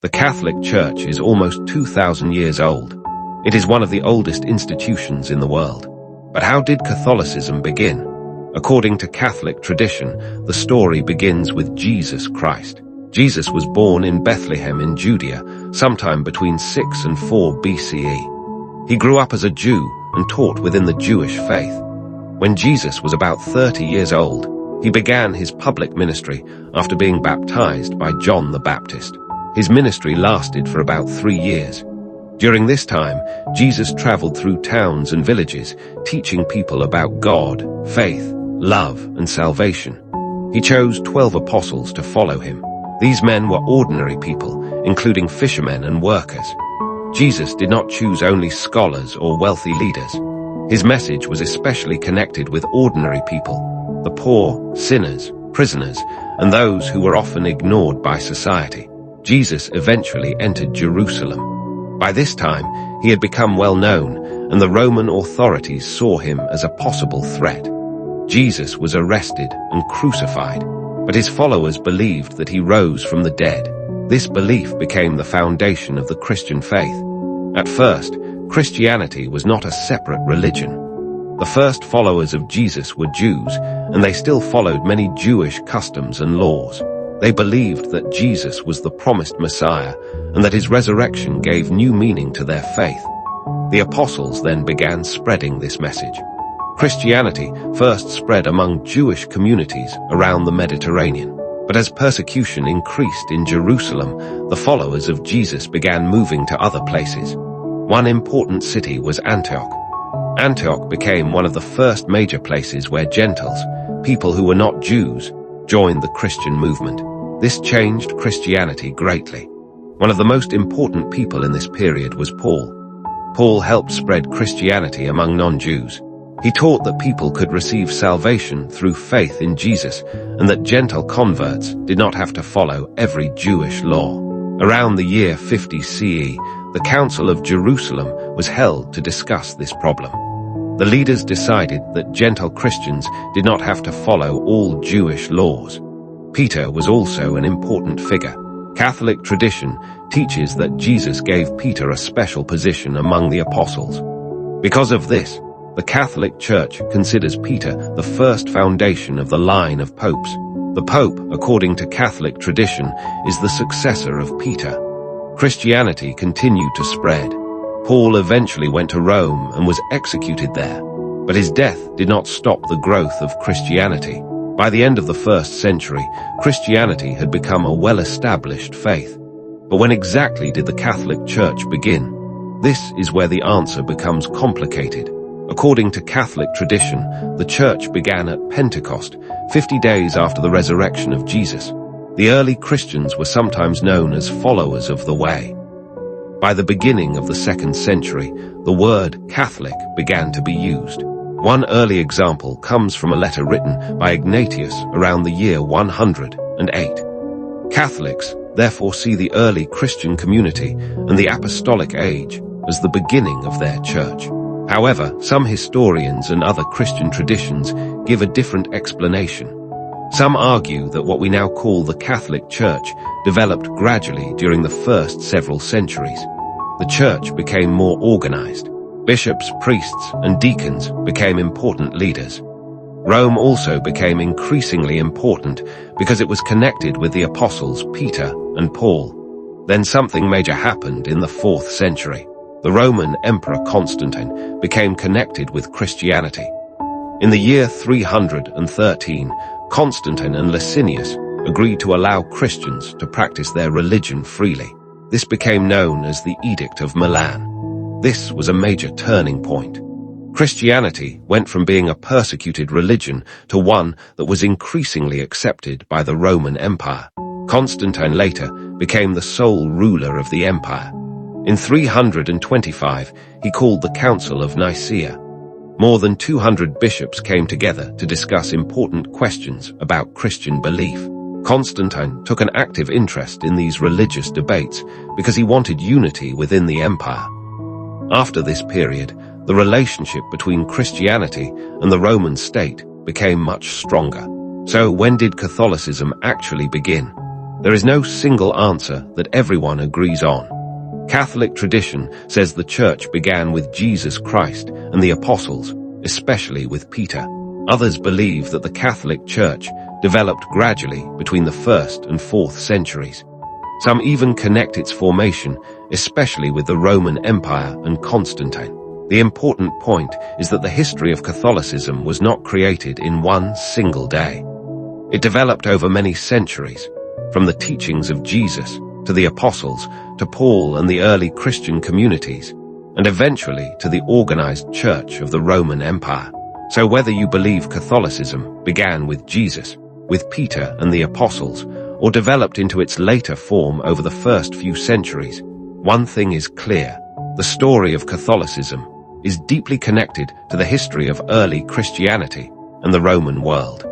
The Catholic Church is almost 2,000 years old. It is one of the oldest institutions in the world. But how did Catholicism begin? According to Catholic tradition, the story begins with Jesus Christ. Jesus was born in Bethlehem in Judea, sometime between 6 and 4 BCE. He grew up as a Jew and taught within the Jewish faith. When Jesus was about 30 years old, he began his public ministry after being baptized by John the Baptist. His ministry lasted for about 3 years. During this time, Jesus traveled through towns and villages, teaching people about God, faith, love, and salvation. He chose 12 apostles to follow him. These men were ordinary people, including fishermen and workers. Jesus did not choose only scholars or wealthy leaders. His message was especially connected with ordinary people, the poor, sinners, prisoners, and those who were often ignored by society. Jesus eventually entered Jerusalem. By this time, he had become well known, and the Roman authorities saw him as a possible threat. Jesus was arrested and crucified, but his followers believed that he rose from the dead. This belief became the foundation of the Christian faith. At first, Christianity was not a separate religion. The first followers of Jesus were Jews, and they still followed many Jewish customs and laws. They believed that Jesus was the promised Messiah and that his resurrection gave new meaning to their faith. The apostles then began spreading this message. Christianity first spread among Jewish communities around the Mediterranean, but as persecution increased in Jerusalem, the followers of Jesus began moving to other places. One important city was Antioch. Antioch became one of the first major places where Gentiles, people who were not Jews, joined the Christian movement. This changed Christianity greatly. One of the most important people in this period was Paul. Paul helped spread Christianity among non-Jews. He taught that people could receive salvation through faith in Jesus and that Gentile converts did not have to follow every Jewish law. Around the year 50 CE, the Council of Jerusalem was held to discuss this problem. The leaders decided that Gentile Christians did not have to follow all Jewish laws. Peter was also an important figure. Catholic tradition teaches that Jesus gave Peter a special position among the apostles. Because of this, the Catholic Church considers Peter the first foundation of the line of popes. The Pope, according to Catholic tradition, is the successor of Peter. Christianity continued to spread. Paul eventually went to Rome and was executed there, but his death did not stop the growth of Christianity. By the end of the 1st century, Christianity had become a well-established faith. But when exactly did the Catholic Church begin? This is where the answer becomes complicated. According to Catholic tradition, the Church began at Pentecost, 50 days after the resurrection of Jesus. The early Christians were sometimes known as followers of the way. By the beginning of the 2nd century, the word Catholic began to be used. One early example comes from a letter written by Ignatius around the year 108. Catholics therefore see the early Christian community and the apostolic age as the beginning of their church. However, some historians and other Christian traditions give a different explanation. Some argue that what we now call the Catholic Church developed gradually during the first several centuries. The Church became more organized. Bishops, priests, and deacons became important leaders. Rome also became increasingly important because it was connected with the apostles Peter and Paul. Then something major happened in the 4th century. The Roman Emperor Constantine became connected with Christianity. In the year 313, Constantine and Licinius agreed to allow Christians to practice their religion freely. This became known as the Edict of Milan. This was a major turning point. Christianity went from being a persecuted religion to one that was increasingly accepted by the Roman Empire. Constantine later became the sole ruler of the empire. In 325, he called the Council of Nicaea. More than 200 bishops came together to discuss important questions about Christian belief. Constantine took an active interest in these religious debates because he wanted unity within the empire. After this period, the relationship between Christianity and the Roman state became much stronger. So when did Catholicism actually begin? There is no single answer that everyone agrees on. Catholic tradition says the Church began with Jesus Christ and the Apostles, especially with Peter. Others believe that the Catholic Church developed gradually between the 1st and 4th centuries. Some even connect its formation, especially with the Roman Empire and Constantine. The important point is that the history of Catholicism was not created in one single day. It developed over many centuries, from the teachings of Jesus to the Apostles to Paul and the early Christian communities, and eventually to the organized Church of the Roman Empire. So whether you believe Catholicism began with Jesus, with Peter and the Apostles, or developed into its later form over the first few centuries, one thing is clear: the story of Catholicism is deeply connected to the history of early Christianity and the Roman world.